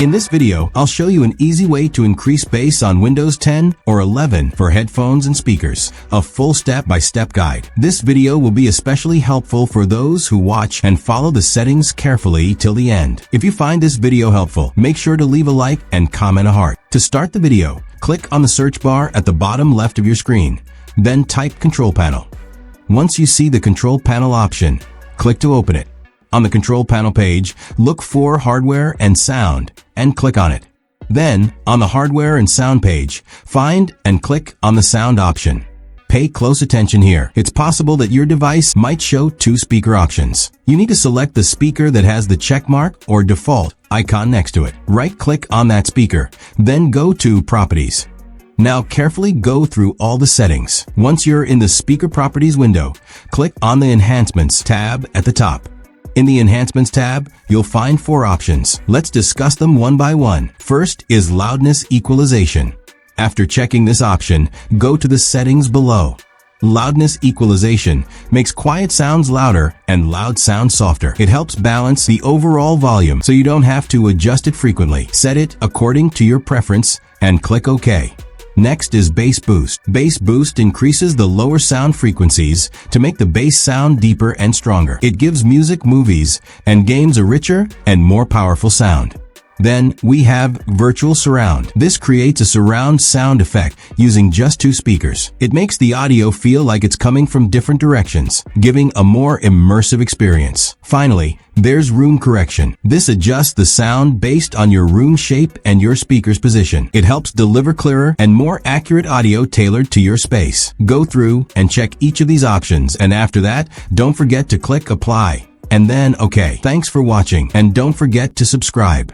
In this video, I'll show you an easy way to increase bass on Windows 10 or 11 for headphones and speakers. A full step-by-step guide. This video will be especially helpful for those who watch and follow the settings carefully till the end. If you find this video helpful, make sure to leave a like and comment a heart. To start the video, click on the search bar at the bottom left of your screen. Then type Control Panel. Once you see the Control Panel option, click to open it. On the Control Panel page, look for Hardware and Sound and click on it. Then, on the Hardware and Sound page, find and click on the Sound option. Pay close attention here. It's possible that your device might show two speaker options. You need to select the speaker that has the checkmark or default icon next to it. Right-click on that speaker, then go to Properties. Now carefully go through all the settings. Once you're in the Speaker Properties window, click on the Enhancements tab at the top. In the Enhancements tab, you'll find four options. Let's discuss them one by one. First is Loudness Equalization. After checking this option, go to the settings below. Loudness Equalization makes quiet sounds louder and loud sounds softer. It helps balance the overall volume so you don't have to adjust it frequently. Set it according to your preference and click OK. Next is Bass Boost. Bass Boost increases the lower sound frequencies to make the bass sound deeper and stronger. It gives music, movies, and games a richer and more powerful sound. Then we have Virtual Surround. This creates a surround sound effect using just two speakers. It makes the audio feel like it's coming from different directions, giving a more immersive experience. Finally, there's Room Correction. This adjusts the sound based on your room shape and your speaker's position. It helps deliver clearer and more accurate audio tailored to your space. Go through and check each of these options, and after that, don't forget to click Apply and then OK. Thanks for watching, and don't forget to subscribe.